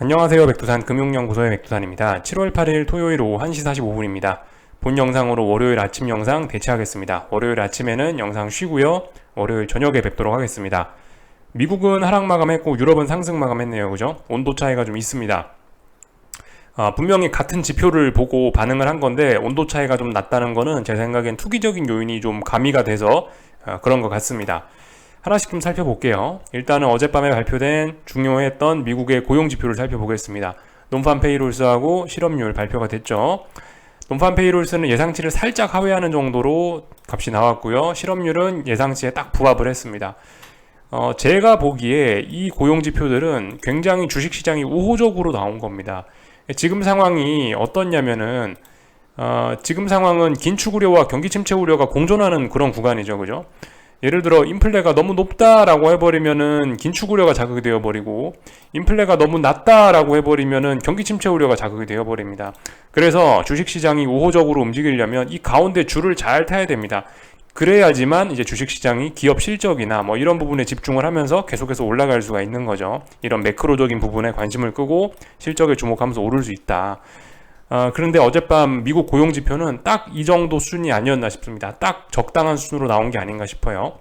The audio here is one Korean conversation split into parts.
안녕하세요. 백두산 금융연구소의 백두산입니다. 7월 8일 토요일 오후 1시 45분입니다. 본 영상으로 월요일 아침 영상 대체하겠습니다. 월요일 아침에는 영상 쉬고요. 월요일 저녁에 뵙도록 하겠습니다. 미국은 하락 마감했고 유럽은 상승 마감했네요. 그죠? 온도 차이가 좀 있습니다. 분명히 같은 지표를 보고 반응을 한 건데 온도 차이가 좀 났다는 거는 제 생각엔 투기적인 요인이 좀 가미가 돼서 그런 것 같습니다. 하나씩 좀 살펴볼게요. 일단은 어젯밤에 발표된 중요했던 미국의 고용지표를 살펴보겠습니다. 논판 페이롤스하고 실업률 발표가 됐죠. 논판 페이롤스는 예상치를 살짝 하회하는 정도로 값이 나왔고요. 실업률은 예상치에 딱 부합을 했습니다. 제가 보기에 이 고용지표들은 굉장히 주식시장이 우호적으로 나온 겁니다. 지금 상황이 어떻냐면은 지금 상황은 긴축 우려와 경기 침체 우려가 공존하는 그런 구간이죠. 그죠? 예를 들어 인플레가 너무 높다라고 해버리면은 긴축 우려가 자극이 되어버리고 인플레가 너무 낮다라고 해버리면은 경기 침체 우려가 자극이 되어버립니다. 그래서 주식시장이 우호적으로 움직이려면 이 가운데 줄을 잘 타야 됩니다. 그래야지만 이제 주식시장이 기업 실적이나 뭐 이런 부분에 집중을 하면서 계속해서 올라갈 수가 있는 거죠. 이런 매크로적인 부분에 관심을 끄고 실적에 주목하면서 오를 수 있다. 그런데 어젯밤 미국 고용지표는 딱 이 정도 수준이 아니었나 싶습니다. 딱 적당한 수준으로 나온 게 아닌가 싶어요.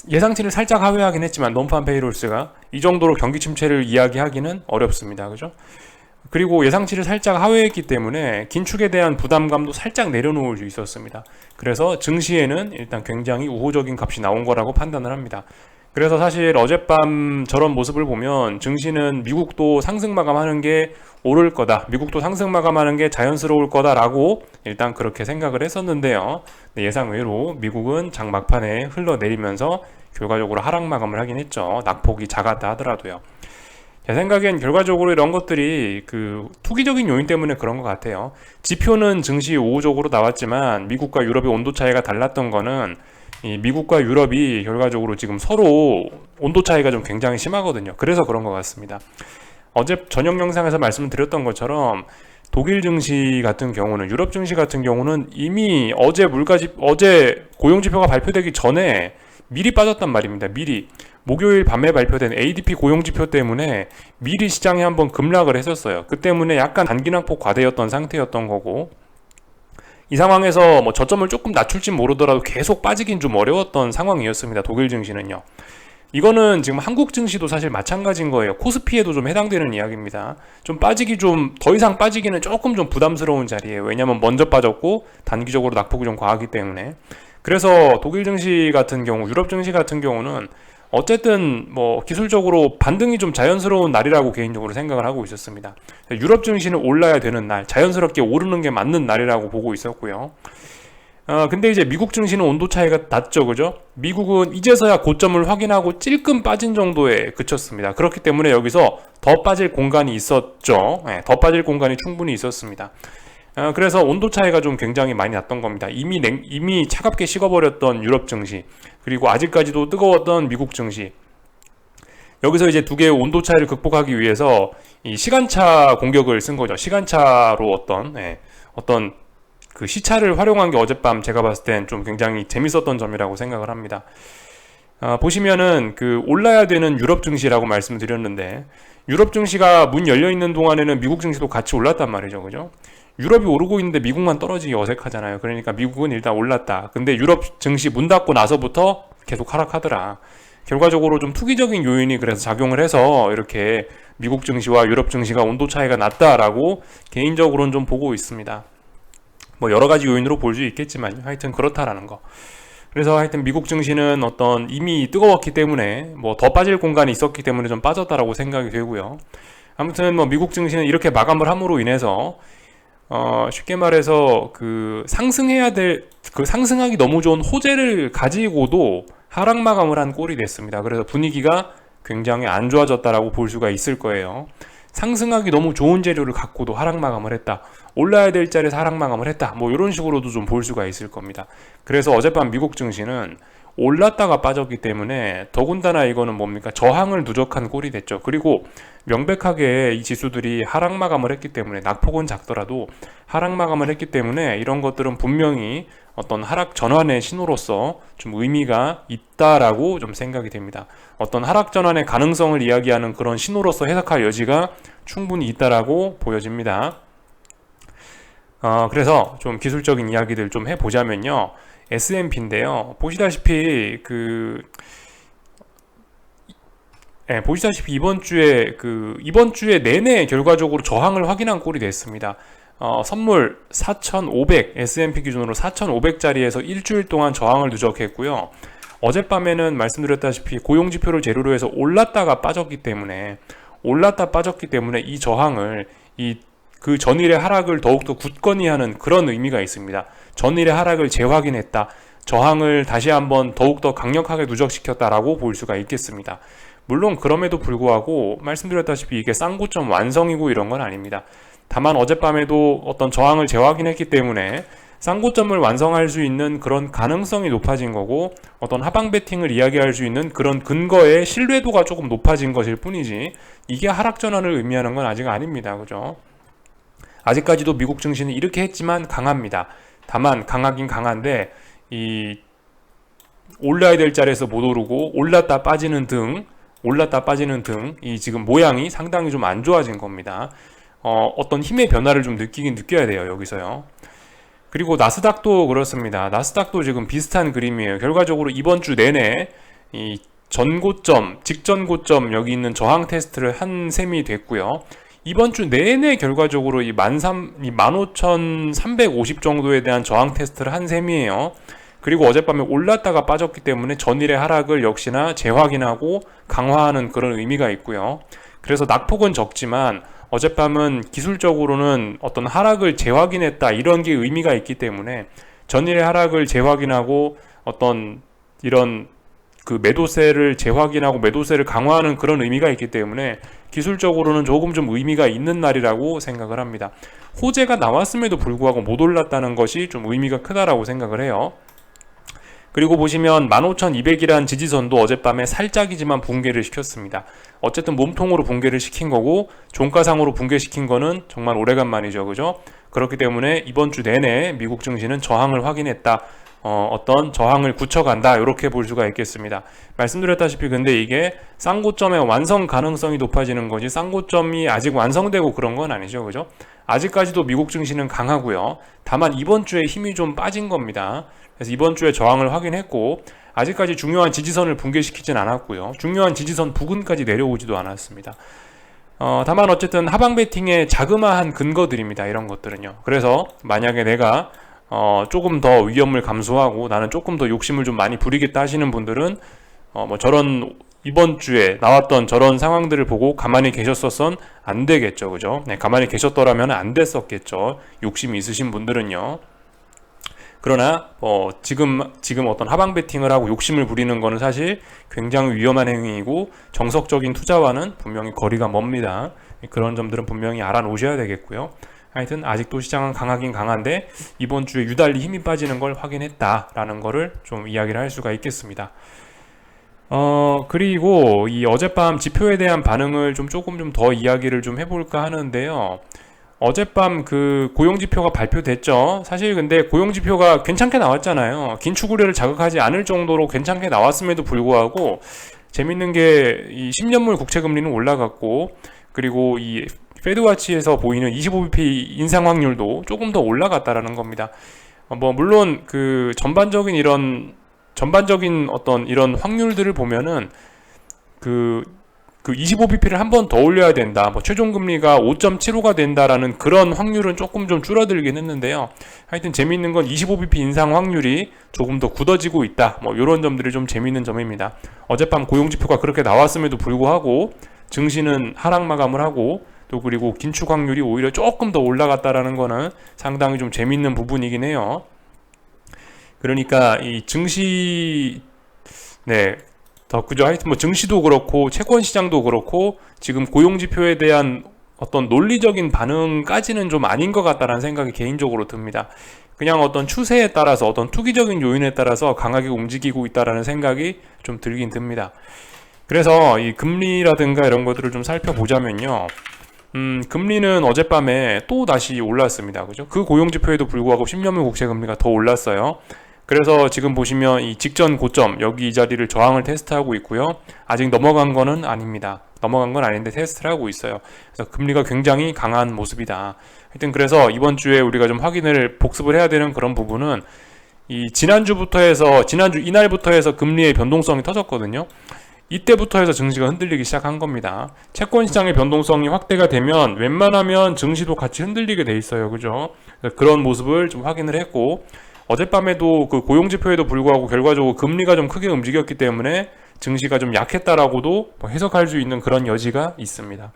예상치를 살짝 하회하긴 했지만 논판 페이롤스가 이 정도로 경기 침체를 이야기하기는 어렵습니다. 그죠? 그리고 예상치를 살짝 하회했기 때문에 긴축에 대한 부담감도 살짝 내려놓을 수 있었습니다. 그래서 증시에는 일단 굉장히 우호적인 값이 나온 거라고 판단을 합니다. 그래서 사실 어젯밤 저런 모습을 보면 증시는 미국도 상승 마감하는 게 오를 거다, 미국도 상승 마감하는 게 자연스러울 거다라고 일단 그렇게 생각을 했었는데요. 예상 외로 미국은 장 막판에 흘러내리면서 결과적으로 하락 마감을 하긴 했죠. 낙폭이 작았다 하더라도요. 제 생각엔 결과적으로 이런 것들이 그 투기적인 요인 때문에 그런 것 같아요. 지표는 증시 우호적으로 나왔지만 미국과 유럽의 온도 차이가 달랐던 거는 이 미국과 유럽이 결과적으로 지금 서로 온도 차이가 좀 굉장히 심하거든요. 그래서 그런 것 같습니다. 어제 저녁 영상에서 말씀드렸던 것처럼 독일 증시 같은 경우는, 유럽 증시 같은 경우는 이미 어제 고용지표가 발표되기 전에 미리 빠졌단 말입니다. 미리 목요일 밤에 발표된 ADP 고용지표 때문에 미리 시장에 한번 급락을 했었어요. 그 때문에 약간 단기낙폭 과대였던 상태였던 거고, 이 상황에서 뭐 저점을 조금 낮출지 모르더라도 계속 빠지긴 좀 어려웠던 상황이었습니다. 독일 증시는요. 이거는 지금 한국 증시도 사실 마찬가지인 거예요. 코스피에도 좀 해당되는 이야기입니다. 좀 빠지기 좀 더 이상 빠지기는 조금 좀 부담스러운 자리예요. 왜냐하면 먼저 빠졌고 단기적으로 낙폭이 좀 과하기 때문에. 그래서 독일 증시 같은 경우, 유럽 증시 같은 경우는 어쨌든 뭐 기술적으로 반등이 좀 자연스러운 날이라고 개인적으로 생각을 하고 있었습니다. 유럽 증시는 올라야 되는 날, 자연스럽게 오르는 게 맞는 날이라고 보고 있었고요. 근데 이제 미국 증시는 온도 차이가 났죠. 그죠? 미국은 이제서야 고점을 확인하고 찔끔 빠진 정도에 그쳤습니다. 그렇기 때문에 여기서 더 빠질 공간이 있었죠. 네, 더 빠질 공간이 충분히 있었습니다. 그래서 온도 차이가 좀 굉장히 많이 났던 겁니다. 이미 차갑게 식어버렸던 유럽 증시, 그리고 아직까지도 뜨거웠던 미국 증시. 여기서 이제 두 개의 온도 차이를 극복하기 위해서 이 시간차 공격을 쓴 거죠. 시간차로 어떤 그 시차를 활용한 게 어젯밤 제가 봤을 땐 좀 굉장히 재밌었던 점이라고 생각을 합니다. 보시면은 그 올라야 되는 유럽 증시라고 말씀드렸는데, 유럽 증시가 문 열려 있는 동안에는 미국 증시도 같이 올랐단 말이죠. 그죠? 유럽이 오르고 있는데 미국만 떨어지기 어색하잖아요. 그러니까 미국은 일단 올랐다. 근데 유럽 증시 문 닫고 나서부터 계속 하락하더라. 결과적으로 좀 투기적인 요인이 그래서 작용을 해서 이렇게 미국 증시와 유럽 증시가 온도 차이가 났다라고 개인적으로는 좀 보고 있습니다. 뭐 여러 가지 요인으로 볼 수 있겠지만 하여튼 그렇다라는 거. 그래서 하여튼 미국 증시는 어떤 이미 뜨거웠기 때문에 뭐 더 빠질 공간이 있었기 때문에 좀 빠졌다라고 생각이 되고요. 아무튼 뭐 미국 증시는 이렇게 마감을 함으로 인해서 쉽게 말해서 그 상승하기 너무 좋은 호재를 가지고도 하락 마감을 한 꼴이 됐습니다. 그래서 분위기가 굉장히 안 좋아졌다라고 볼 수가 있을 거예요. 상승하기 너무 좋은 재료를 갖고도 하락 마감을 했다. 올라야 될 자리에서 하락 마감을 했다. 뭐 이런 식으로도 좀 볼 수가 있을 겁니다. 그래서 어젯밤 미국 증시는 올랐다가 빠졌기 때문에 더군다나 이거는 뭡니까? 저항을 누적한 꼴이 됐죠. 그리고 명백하게 이 지수들이 하락 마감을 했기 때문에, 낙폭은 작더라도 하락 마감을 했기 때문에 이런 것들은 분명히 어떤 하락 전환의 신호로서 좀 의미가 있다라고 좀 생각이 됩니다. 어떤 하락 전환의 가능성을 이야기하는 그런 신호로서 해석할 여지가 충분히 있다라고 보여집니다. 그래서 좀 기술적인 이야기들 좀 해보자면요. S&P인데요. 보시다시피 이번 주에 내내 결과적으로 저항을 확인한 꼴이 됐습니다. 선물 4,500, S&P 기준으로 4,500짜리에서 일주일 동안 저항을 누적했고요. 어젯밤에는 말씀드렸다시피 고용지표를 재료로 해서 올랐다 빠졌기 때문에 이 저항을 그 전일의 하락을 더욱더 굳건히 하는 그런 의미가 있습니다. 전일의 하락을 재확인했다. 저항을 다시 한번 더욱더 강력하게 누적시켰다라고 볼 수가 있겠습니다. 물론 그럼에도 불구하고 말씀드렸다시피 이게 쌍고점 완성이고 이런 건 아닙니다. 다만 어젯밤에도 어떤 저항을 재확인했기 때문에 쌍고점을 완성할 수 있는 그런 가능성이 높아진 거고, 어떤 하방 베팅을 이야기할 수 있는 그런 근거의 신뢰도가 조금 높아진 것일 뿐이지 이게 하락 전환을 의미하는 건 아직 아닙니다. 그죠? 아직까지도 미국 증시는 이렇게 했지만 강합니다. 다만 강하긴 강한데 이 올라야 될 자리에서 못 오르고 올랐다 빠지는 등 이 지금 모양이 상당히 좀 안 좋아진 겁니다. 어떤 힘의 변화를 좀 느껴야 돼요, 여기서요. 그리고 나스닥도 그렇습니다. 나스닥도 지금 비슷한 그림이에요. 결과적으로 이번 주 내내 이 직전 고점 여기 있는 저항 테스트를 한 셈이 됐고요. 이번 주 내내 결과적으로 이 15,350 정도에 대한 저항 테스트를 한 셈이에요. 그리고 어젯밤에 올랐다가 빠졌기 때문에 전일의 하락을 역시나 재확인하고 강화하는 그런 의미가 있고요. 그래서 낙폭은 적지만 어젯밤은 기술적으로는 어떤 하락을 재확인했다 이런 게 의미가 있기 때문에 전일의 하락을 재확인하고 어떤 이런 그 매도세를 재확인하고 매도세를 강화하는 그런 의미가 있기 때문에 기술적으로는 조금 좀 의미가 있는 날이라고 생각을 합니다. 호재가 나왔음에도 불구하고 못 올랐다는 것이 좀 의미가 크다라고 생각을 해요. 그리고 보시면 15,200이란 지지선도 어젯밤에 살짝이지만 붕괴를 시켰습니다. 어쨌든 몸통으로 붕괴를 시킨 거고 종가상으로 붕괴시킨 거는 정말 오래간만이죠. 그죠? 그렇기 때문에 이번 주 내내 미국 증시는 저항을 확인했다. 어떤 저항을 굳혀간다. 이렇게 볼 수가 있겠습니다. 말씀드렸다시피 근데 이게 쌍고점의 완성 가능성이 높아지는 거지 쌍고점이 아직 완성되고 그런 건 아니죠. 그죠? 아직까지도 미국 증시는 강하고요. 다만 이번 주에 힘이 좀 빠진 겁니다. 그래서 이번 주에 저항을 확인했고 아직까지 중요한 지지선을 붕괴시키진 않았고요. 중요한 지지선 부근까지 내려오지도 않았습니다. 다만 어쨌든 하방 베팅의 자그마한 근거들입니다. 이런 것들은요. 그래서 만약에 내가 조금 더 위험을 감수하고 나는 조금 더 욕심을 좀 많이 부리겠다 하시는 분들은 저런 이번 주에 나왔던 저런 상황들을 보고 가만히 계셨었선 안 되겠죠. 그죠? 네, 가만히 계셨더라면 안 됐었겠죠. 욕심이 있으신 분들은요. 그러나 지금 어떤 하방 베팅을 하고 욕심을 부리는 거는 사실 굉장히 위험한 행위이고 정석적인 투자와는 분명히 거리가 멉니다. 그런 점들은 분명히 알아놓으셔야 되겠고요. 하여튼 아직도 시장은 강하긴 강한데 이번 주에 유달리 힘이 빠지는 걸 확인했다라는 거를 좀 이야기를 할 수가 있겠습니다. 그리고 이 어젯밤 지표에 대한 반응을 조금 좀 더 이야기를 좀 해볼까 하는데요. 어젯밤 그 고용지표가 발표됐죠. 사실 근데 고용지표가 괜찮게 나왔잖아요. 긴축 우려를 자극하지 않을 정도로 괜찮게 나왔음에도 불구하고 재밌는 게 이 10년물 국채금리는 올라갔고 그리고 이 페드와치에서 보이는 25bp 인상 확률도 조금 더 올라갔다라는 겁니다. 물론 그 전반적인 어떤 이런 확률들을 보면은 그 25bp를 한 번 더 올려야 된다. 최종 금리가 5.75가 된다라는 그런 확률은 조금 좀 줄어들긴 했는데요. 하여튼 재미있는 건 25bp 인상 확률이 조금 더 굳어지고 있다. 이런 점들이 좀 재미있는 점입니다. 어젯밤 고용지표가 그렇게 나왔음에도 불구하고 증시는 하락 마감을 하고 또 그리고 긴축 확률이 오히려 조금 더 올라갔다라는 거는 상당히 좀 재미있는 부분이긴 해요. 그러니까 이 증시 그죠. 하여튼 증시도 그렇고 채권 시장도 그렇고 지금 고용 지표에 대한 어떤 논리적인 반응까지는 좀 아닌 것 같다라는 생각이 개인적으로 듭니다. 그냥 어떤 추세에 따라서 어떤 투기적인 요인에 따라서 강하게 움직이고 있다라는 생각이 좀 들긴 듭니다. 그래서 이 금리라든가 이런 것들을 좀 살펴보자면요. 금리는 어젯밤에 또 다시 올랐습니다. 그죠? 그 고용지표에도 불구하고 10년물 국채 금리가 더 올랐어요. 그래서 지금 보시면 이 직전 고점 여기 이 자리를 저항을 테스트하고 있고요. 아직 넘어간 거는 아닙니다. 넘어간 건 아닌데 테스트를 하고 있어요. 그래서 금리가 굉장히 강한 모습이다. 하여튼 그래서 이번 주에 우리가 좀 확인을 복습을 해야 되는 그런 부분은 이 지난주 이날부터 해서 금리의 변동성이 터졌거든요. 이때부터 해서 증시가 흔들리기 시작한 겁니다. 채권 시장의 변동성이 확대가 되면 웬만하면 증시도 같이 흔들리게 돼 있어요. 그죠? 그런 모습을 좀 확인을 했고, 어젯밤에도 그 고용지표에도 불구하고 결과적으로 금리가 좀 크게 움직였기 때문에 증시가 좀 약했다라고도 해석할 수 있는 그런 여지가 있습니다.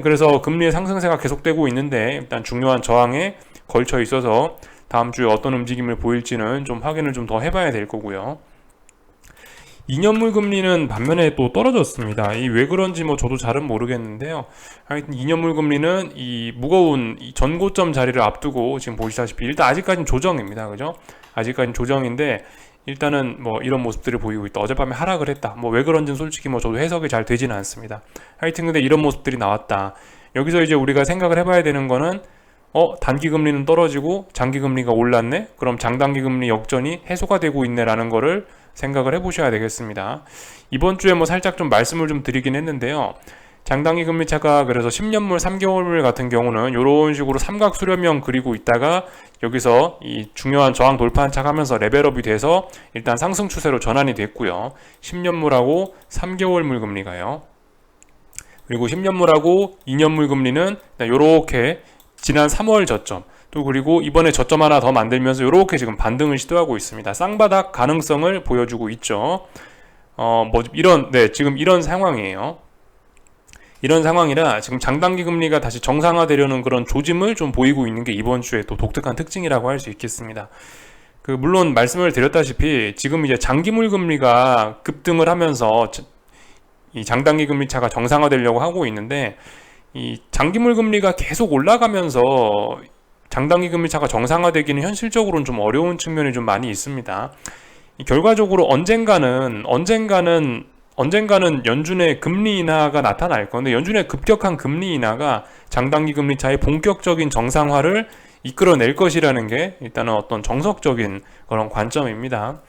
그래서 금리의 상승세가 계속되고 있는데 일단 중요한 저항에 걸쳐 있어서 다음 주에 어떤 움직임을 보일지는 좀 확인을 좀 더 해봐야 될 거고요. 2년물 금리는 반면에 또 떨어졌습니다. 이 왜 그런지 뭐 저도 잘은 모르겠는데요. 하여튼 2년물 금리는 이 무거운 이 전고점 자리를 앞두고 지금 보시다시피 일단 아직까지는 조정입니다. 그죠? 아직까지는 조정인데 일단은 뭐 이런 모습들을 보이고 있다. 어젯밤에 하락을 했다. 뭐 왜 그런지는 솔직히 뭐 저도 해석이 잘 되지는 않습니다. 하여튼 근데 이런 모습들이 나왔다. 여기서 이제 우리가 생각을 해봐야 되는 거는 단기 금리는 떨어지고 장기 금리가 올랐네? 그럼 장단기 금리 역전이 해소가 되고 있네라는 거를 생각을 해보셔야 되겠습니다. 이번 주에 뭐 살짝 좀 말씀을 좀 드리긴 했는데요. 장단기 금리 차가 그래서 10년물, 3개월물 같은 경우는 이런 식으로 삼각 수렴형 그리고 있다가 여기서 이 중요한 저항 돌파한 차 하면서 레벨업이 돼서 일단 상승 추세로 전환이 됐고요. 10년물하고 3개월물 금리가요. 그리고 10년물하고 2년물 금리는 이렇게 지난 3월 저점 또 그리고 이번에 저점 하나 더 만들면서 이렇게 지금 반등을 시도하고 있습니다. 쌍바닥 가능성을 보여주고 있죠. 지금 이런 상황이에요. 이런 상황이라 지금 장단기 금리가 다시 정상화되려는 그런 조짐을 좀 보이고 있는 게 이번 주에 또 독특한 특징이라고 할 수 있겠습니다. 물론 말씀을 드렸다시피 지금 이제 장기물 금리가 급등을 하면서 이 장단기 금리 차가 정상화되려고 하고 있는데 이 장기물 금리가 계속 올라가면서 장단기 금리 차가 정상화되기는 현실적으로는 좀 어려운 측면이 좀 많이 있습니다. 결과적으로 언젠가는 연준의 금리 인하가 나타날 건데 연준의 급격한 금리 인하가 장단기 금리 차의 본격적인 정상화를 이끌어낼 것이라는 게 일단은 어떤 정석적인 그런 관점입니다.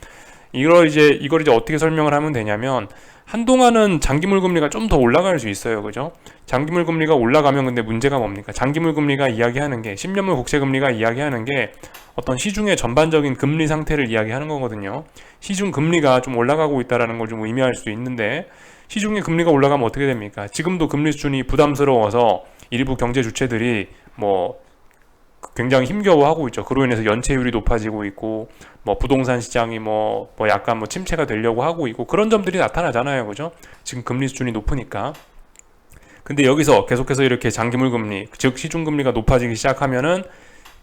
이걸 이제 어떻게 설명을 하면 되냐면 한동안은 장기물 금리가 좀 더 올라갈 수 있어요. 그죠? 장기물 금리가 올라가면 근데 문제가 뭡니까? 장기물 금리가 이야기하는 게 10년물 국채 금리가 이야기하는 게 어떤 시중의 전반적인 금리 상태를 이야기하는 거거든요. 시중 금리가 좀 올라가고 있다라는 걸 좀 의미할 수 있는데 시중의 금리가 올라가면 어떻게 됩니까? 지금도 금리 수준이 부담스러워서 일부 경제 주체들이 굉장히 힘겨워하고 있죠. 그로 인해서 연체율이 높아지고 있고 부동산 시장이 약간 침체가 되려고 하고 있고 그런 점들이 나타나잖아요. 그죠? 지금 금리 수준이 높으니까. 근데 여기서 계속해서 이렇게 장기물 금리, 즉 시중 금리가 높아지기 시작하면은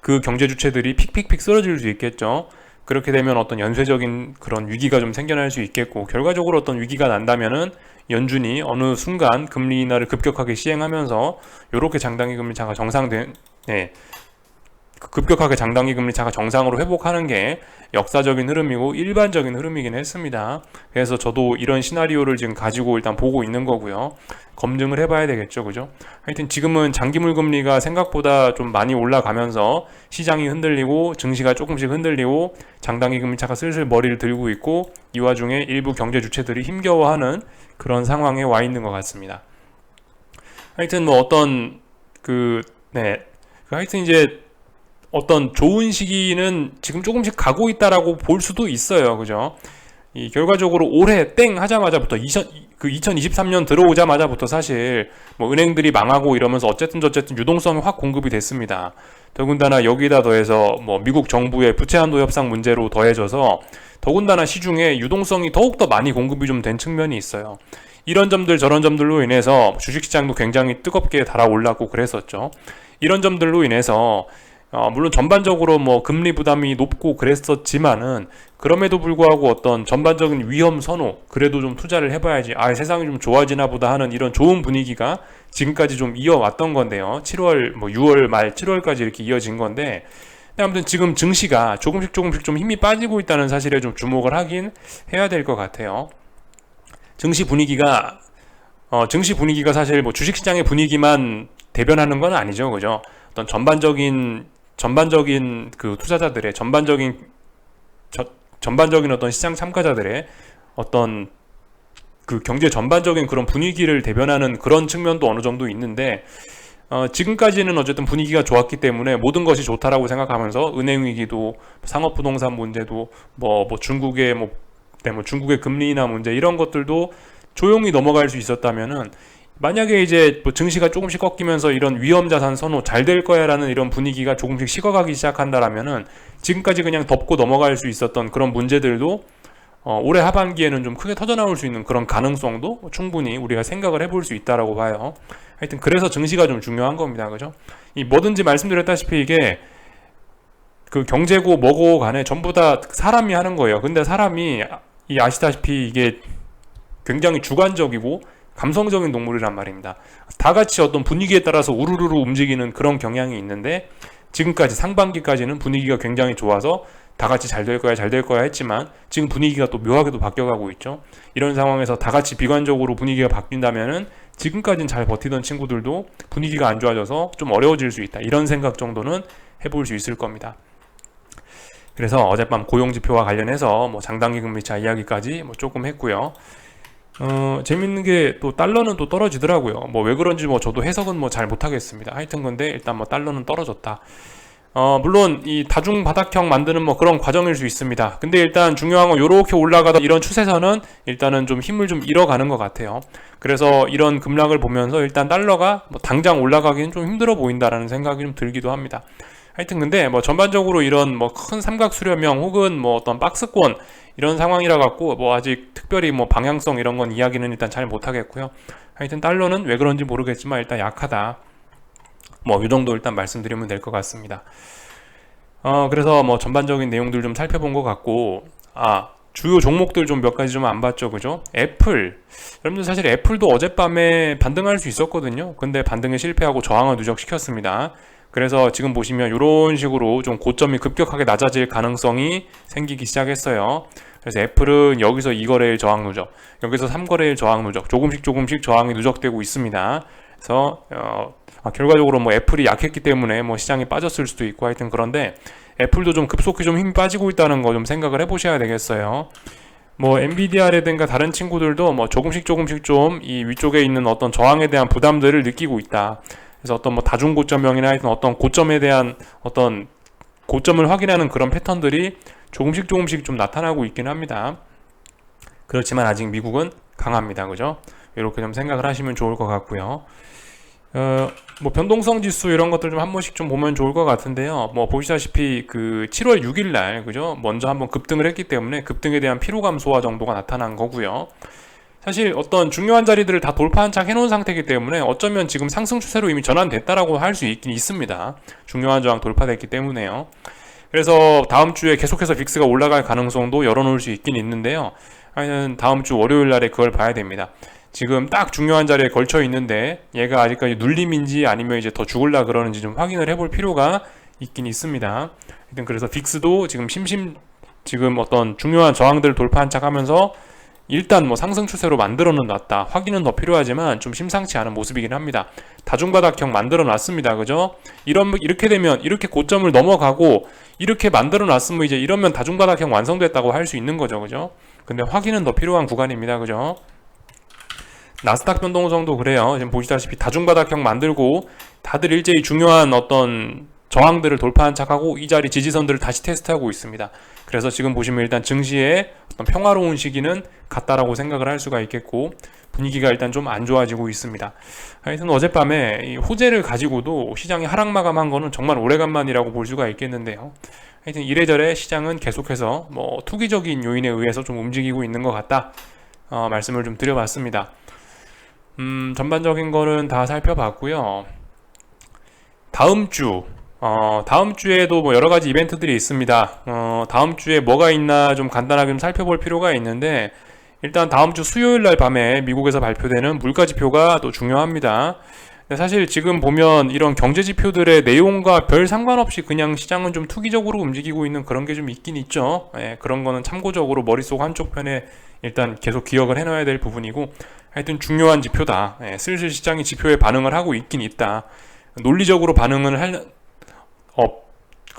그 경제 주체들이 픽픽픽 쓰러질 수 있겠죠. 그렇게 되면 어떤 연쇄적인 그런 위기가 좀 생겨날 수 있겠고 결과적으로 어떤 위기가 난다면은 연준이 어느 순간 금리 인하를 급격하게 시행하면서 이렇게 장단기 금리 차가 급격하게 장단기 금리 차가 정상으로 회복하는 게 역사적인 흐름이고 일반적인 흐름이긴 했습니다. 그래서 저도 이런 시나리오를 지금 가지고 일단 보고 있는 거고요. 검증을 해봐야 되겠죠. 그죠? 하여튼 지금은 장기물 금리가 생각보다 좀 많이 올라가면서 시장이 흔들리고 증시가 조금씩 흔들리고 장단기 금리 차가 슬슬 머리를 들고 있고 이 와중에 일부 경제 주체들이 힘겨워하는 그런 상황에 와 있는 것 같습니다. 하여튼 하여튼 이제 어떤 좋은 시기는 지금 조금씩 가고 있다라고 볼 수도 있어요. 그죠? 결과적으로 올해 땡 하자마자부터 2023년 들어오자마자부터 사실 은행들이 망하고 이러면서 어쨌든 유동성이 확 공급이 됐습니다. 더군다나 여기다 더해서 미국 정부의 부채 한도 협상 문제로 더해져서 더군다나 시중에 유동성이 더욱더 많이 공급이 좀 된 측면이 있어요. 이런 점들 저런 점들로 인해서 주식시장도 굉장히 뜨겁게 달아올랐고 그랬었죠. 이런 점들로 인해서 물론 전반적으로 금리 부담이 높고 그랬었지만은 그럼에도 불구하고 어떤 전반적인 위험 선호 그래도 좀 투자를 해봐야지 세상이 좀 좋아지나 보다 하는 이런 좋은 분위기가 지금까지 좀 이어왔던 건데요. 6월 말 7월까지 이렇게 이어진 건데 아무튼 지금 증시가 조금씩 좀 힘이 빠지고 있다는 사실에 좀 주목을 하긴 해야 될 것 같아요. 증시 분위기가 사실 주식시장의 분위기만 대변하는 건 아니죠, 그죠? 어떤 전반적인 그 투자자들의 전반적인 어떤 시장 참가자들의 어떤 그 경제 전반적인 그런 분위기를 대변하는 그런 측면도 어느 정도 있는데, 지금까지는 어쨌든 분위기가 좋았기 때문에 모든 것이 좋다라고 생각하면서 은행 위기도 상업 부동산 문제도 중국의 중국의 금리 인하 문제 이런 것들도 조용히 넘어갈 수 있었다면은, 만약에 이제 증시가 조금씩 꺾이면서 이런 위험 자산 선호 잘 될 거야라는 이런 분위기가 조금씩 식어가기 시작한다라면은, 지금까지 그냥 덮고 넘어갈 수 있었던 그런 문제들도 올해 하반기에는 좀 크게 터져나올 수 있는 그런 가능성도 충분히 우리가 생각을 해볼 수 있다라고 봐요. 하여튼 그래서 증시가 좀 중요한 겁니다, 그죠? 이 뭐든지 말씀드렸다시피 이게 그 경제고 뭐고 간에 전부 다 사람이 하는 거예요. 근데 사람이 아시다시피 이게 굉장히 주관적이고 감성적인 동물이란 말입니다. 다 같이 어떤 분위기에 따라서 우르르르 움직이는 그런 경향이 있는데, 지금까지 상반기까지는 분위기가 굉장히 좋아서 다 같이 잘 될 거야 했지만, 지금 분위기가 또 묘하게도 바뀌어가고 있죠. 이런 상황에서 다 같이 비관적으로 분위기가 바뀐다면은 지금까지는 잘 버티던 친구들도 분위기가 안 좋아져서 좀 어려워질 수 있다, 이런 생각 정도는 해볼 수 있을 겁니다. 그래서 어젯밤 고용지표와 관련해서 장단기 금리차 이야기까지 조금 했고요. 재밌는 게 또 달러는 또 떨어지더라고요. 왜 그런지 저도 해석은 잘 못하겠습니다. 하여튼 근데 일단 달러는 떨어졌다. 물론 이 다중 바닥형 만드는 그런 과정일 수 있습니다. 근데 일단 중요한 건 요렇게 올라가다 이런 추세선은 일단은 좀 힘을 좀 잃어가는 것 같아요. 그래서 이런 급락을 보면서 일단 달러가 당장 올라가기는 좀 힘들어 보인다라는 생각이 좀 들기도 합니다. 하여튼 근데 전반적으로 이런 큰 삼각 수렴형 혹은 어떤 박스권 이런 상황이라 갖고 아직 특별히 방향성 이런 건 이야기는 일단 잘 못하겠고요. 하여튼 달러는 왜 그런지 모르겠지만 일단 약하다. 이 정도 일단 말씀드리면 될 것 같습니다. 그래서 전반적인 내용들 좀 살펴본 것 같고, 주요 종목들 좀 몇 가지 좀 안 봤죠, 그죠? 애플. 여러분들 사실 애플도 어젯밤에 반등할 수 있었거든요. 근데 반등에 실패하고 저항을 누적시켰습니다. 그래서 지금 보시면 이런 식으로 좀 고점이 급격하게 낮아질 가능성이 생기기 시작했어요. 그래서 애플은 여기서 2거래일 저항 누적, 여기서 3거래일 저항 누적, 조금씩 저항이 누적되고 있습니다. 그래서 결과적으로 애플이 약했기 때문에 시장이 빠졌을 수도 있고, 하여튼 그런데 애플도 좀 급속히 좀 힘이 빠지고 있다는 거 좀 생각을 해보셔야 되겠어요. 엔비디아라든가 다른 친구들도 조금씩 좀 이 위쪽에 있는 어떤 저항에 대한 부담들을 느끼고 있다. 그래서 어떤 다중 고점형이나 하여튼 어떤 고점에 대한 어떤 고점을 확인하는 그런 패턴들이 조금씩 좀 나타나고 있긴 합니다. 그렇지만 아직 미국은 강합니다, 그죠? 이렇게 좀 생각을 하시면 좋을 것 같고요. 변동성 지수 이런 것들 좀 한 번씩 좀 보면 좋을 것 같은데요. 보시다시피 그 7월 6일 날, 그죠? 먼저 한번 급등을 했기 때문에 급등에 대한 피로 감소화 정도가 나타난 거고요. 사실 어떤 중요한 자리들을 다 돌파한 착 해놓은 상태이기 때문에 어쩌면 지금 상승 추세로 이미 전환됐다라고 할 수 있긴 있습니다. 중요한 저항 돌파됐기 때문에요. 그래서 다음 주에 계속해서 빅스가 올라갈 가능성도 열어놓을 수 있긴 있는데요. 하여튼 다음 주 월요일 날에 그걸 봐야 됩니다. 지금 딱 중요한 자리에 걸쳐 있는데 얘가 아직까지 눌림인지 아니면 이제 더 죽을라 그러는지 좀 확인을 해볼 필요가 있긴 있습니다. 하여튼 그래서 빅스도 지금 어떤 중요한 저항들을 돌파한 척 하면서 일단 상승 추세로 만들어는 놨다. 확인은 더 필요하지만 좀 심상치 않은 모습이긴 합니다. 다중바닥형 만들어 놨습니다, 그죠? 이렇게 되면 이렇게 고점을 넘어가고 이렇게 만들어 놨으면 이제 이러면 다중바닥형 완성됐다고 할 수 있는 거죠, 그죠? 근데 확인은 더 필요한 구간입니다, 그죠? 나스닥 변동성도 그래요. 지금 보시다시피 다중바닥형 만들고 다들 일제히 중요한 어떤 저항들을 돌파한 척하고 이 자리 지지선들을 다시 테스트하고 있습니다. 그래서 지금 보시면 일단 증시의 어떤 평화로운 시기는 갔다라고 생각을 할 수가 있겠고, 분위기가 일단 좀 안 좋아지고 있습니다. 하여튼 어젯밤에 이 호재를 가지고도 시장이 하락 마감한 거는 정말 오래간만이라고 볼 수가 있겠는데요. 하여튼 이래저래 시장은 계속해서 투기적인 요인에 의해서 좀 움직이고 있는 것 같다. 말씀을 좀 드려봤습니다. 전반적인 거는 다 살펴봤고요. 다음 주에도 여러 가지 이벤트들이 있습니다. 다음 주에 뭐가 있나 좀 간단하게 좀 살펴볼 필요가 있는데, 일단 다음 주 수요일 날 밤에 미국에서 발표되는 물가 지표가 또 중요합니다. 근데 사실 지금 보면 이런 경제 지표들의 내용과 별 상관없이 그냥 시장은 좀 투기적으로 움직이고 있는 그런 게 좀 있긴 있죠. 그런 거는 참고적으로 머릿속 한쪽 편에 일단 계속 기억을 해놔야 될 부분이고, 하여튼 중요한 지표다. 슬슬 시장이 지표에 반응을 하고 있긴 있다. 논리적으로 반응을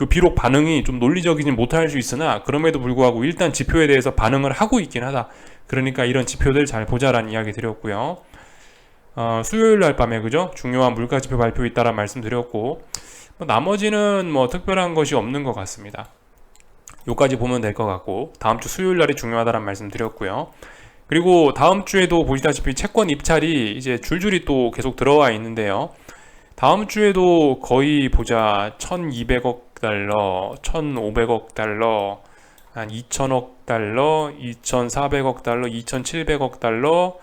비록 반응이 좀 논리적이지 못할 수 있으나 그럼에도 불구하고 일단 지표에 대해서 반응을 하고 있긴 하다. 그러니까 이런 지표들 잘 보자라는 이야기 드렸고요. 수요일 날 밤에 그죠? 중요한 물가 지표 발표 있다라는 말씀 드렸고, 나머지는 뭐 특별한 것이 없는 것 같습니다. 요까지 보면 될 것 같고, 다음 주 수요일 날이 중요하다라는 말씀 드렸고요. 그리고 다음 주에도 보시다시피 채권 입찰이 이제 줄줄이 또 계속 들어와 있는데요. 다음 주에도 거의 보자 1200억 달러, 1500억 달러, 한 2000억 달러, 2400억 달러, 2700억 달러,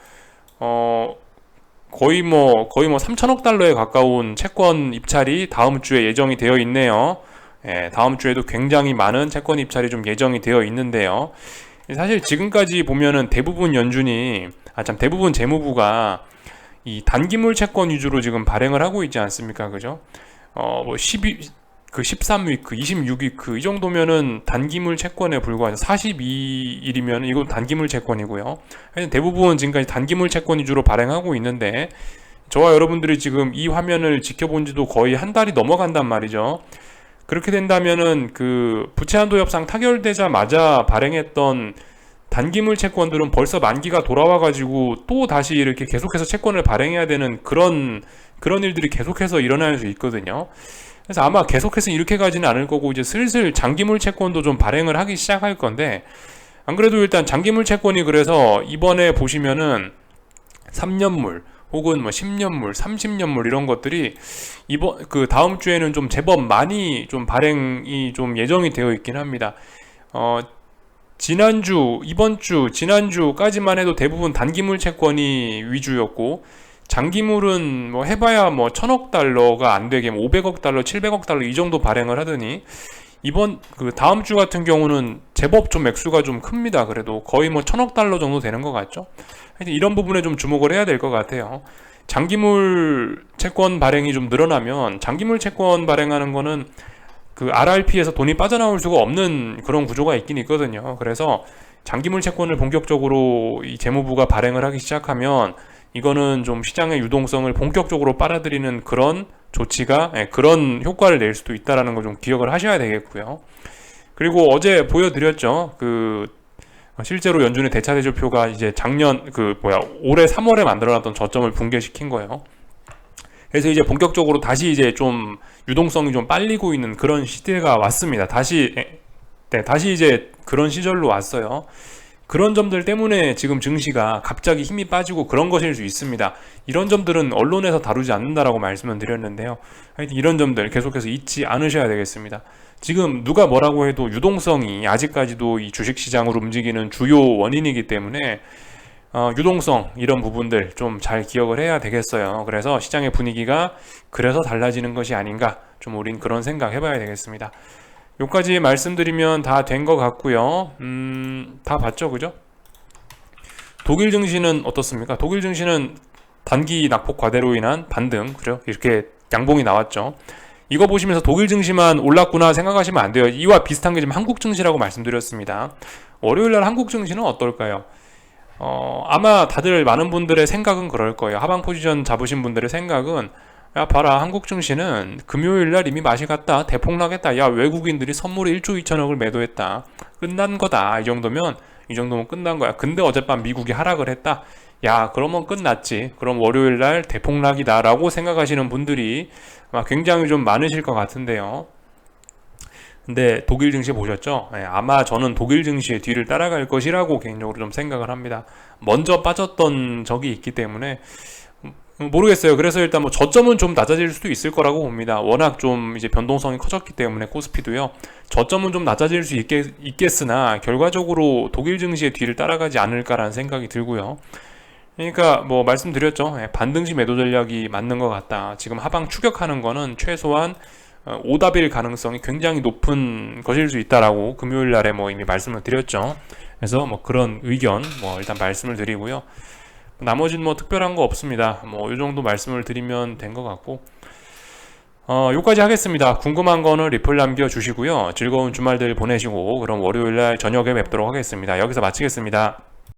거의 뭐 3000억 달러에 가까운 채권 입찰이 다음 주에 예정이 되어 있네요. 다음 주에도 굉장히 많은 채권 입찰이 좀 예정이 되어 있는데요. 사실 지금까지 보면은 대부분 대부분 재무부가 이 단기물 채권 위주로 지금 발행을 하고 있지 않습니까? 그죠? 13위크, 26위크 이 정도면은 단기물 채권에 불과하죠. 42일이면 이건 단기물 채권이고요. 대부분 지금까지 단기물 채권 위주로 발행하고 있는데, 저와 여러분들이 지금 이 화면을 지켜본 지도 거의 한 달이 넘어간단 말이죠. 그렇게 된다면은 그 부채한도 협상 타결되자마자 발행했던 단기물 채권들은 벌써 만기가 돌아와가지고 또 다시 이렇게 계속해서 채권을 발행해야 되는 그런 일들이 계속해서 일어날 수 있거든요. 그래서 아마 계속해서 이렇게 가지는 않을 거고, 이제 슬슬 장기물 채권도 좀 발행을 하기 시작할 건데, 안 그래도 일단 장기물 채권이 그래서 이번에 보시면은 3년물 혹은 10년물, 30년물 이런 것들이 다음 주에는 좀 제법 많이 좀 발행이 좀 예정이 되어 있긴 합니다. 지난주까지만 해도 대부분 단기물 채권이 위주였고, 장기물은 해봐야 1000억 달러가 안 되게 500억 달러, 700억 달러 이 정도 발행을 하더니, 다음 주 같은 경우는 제법 좀 액수가 좀 큽니다. 그래도 거의 1000억 달러 정도 되는 것 같죠. 이런 부분에 좀 주목을 해야 될 것 같아요. 장기물 채권 발행이 좀 늘어나면, 장기물 채권 발행하는 거는 그 RRP에서 돈이 빠져나올 수가 없는 그런 구조가 있긴 있거든요. 그래서 장기물 채권을 본격적으로 이 재무부가 발행을 하기 시작하면, 이거는 좀 시장의 유동성을 본격적으로 빨아들이는 그런 조치가, 그런 효과를 낼 수도 있다라는 걸 좀 기억을 하셔야 되겠고요. 그리고 어제 보여드렸죠. 실제로 연준의 대차 대조표가 이제 올해 3월에 만들어놨던 저점을 붕괴시킨 거예요. 그래서 이제 본격적으로 다시 이제 좀 유동성이 좀 빨리고 있는 그런 시대가 왔습니다. 다시 이제 그런 시절로 왔어요. 그런 점들 때문에 지금 증시가 갑자기 힘이 빠지고 그런 것일 수 있습니다. 이런 점들은 언론에서 다루지 않는다라고 말씀을 드렸는데요. 하여튼 이런 점들 계속해서 잊지 않으셔야 되겠습니다. 지금 누가 뭐라고 해도 유동성이 아직까지도 이 주식시장으로 움직이는 주요 원인이기 때문에 유동성 이런 부분들 좀 잘 기억을 해야 되겠어요. 그래서 시장의 분위기가 그래서 달라지는 것이 아닌가, 좀 우린 그런 생각 해봐야 되겠습니다. 여기까지 말씀드리면 다 된 것 같고요. 다 봤죠, 그죠? 독일 증시는 어떻습니까? 독일 증시는 단기 낙폭 과대로 인한 반등, 그죠? 이렇게 양봉이 나왔죠. 이거 보시면서 독일 증시만 올랐구나 생각하시면 안 돼요. 이와 비슷한 게 지금 한국 증시라고 말씀드렸습니다. 월요일날 한국 증시는 어떨까요? 아마 다들 많은 분들의 생각은 그럴 거예요. 하방 포지션 잡으신 분들의 생각은, 야 봐라, 한국 증시는 금요일날 이미 맛이 갔다, 대폭락했다, 야 외국인들이 선물에 1조 2천억을 매도했다, 끝난 거다, 이 정도면 끝난 거야. 근데 어젯밤 미국이 하락을 했다, 야 그러면 끝났지, 그럼 월요일날 대폭락이다 라고 생각하시는 분들이 아마 굉장히 좀 많으실 것 같은데요. 근데 독일 증시 보셨죠? 아마 저는 독일 증시의 뒤를 따라갈 것이라고 개인적으로 좀 생각을 합니다. 먼저 빠졌던 적이 있기 때문에 모르겠어요. 그래서 일단 저점은 좀 낮아질 수도 있을 거라고 봅니다. 워낙 좀 이제 변동성이 커졌기 때문에 코스피도요. 저점은 좀 낮아질 수 있겠으나 결과적으로 독일 증시의 뒤를 따라가지 않을까라는 생각이 들고요. 그러니까 말씀드렸죠. 반등시 매도 전략이 맞는 것 같다. 지금 하방 추격하는 거는 최소한 오답일 가능성이 굉장히 높은 것일 수 있다라고 금요일 날에 이미 말씀을 드렸죠. 그래서 그런 의견 일단 말씀을 드리고요. 나머지는 특별한 거 없습니다. 이 정도 말씀을 드리면 된 것 같고, 여기까지 하겠습니다. 궁금한 거는 리플 남겨주시고요. 즐거운 주말들 보내시고, 그럼 월요일날 저녁에 뵙도록 하겠습니다. 여기서 마치겠습니다.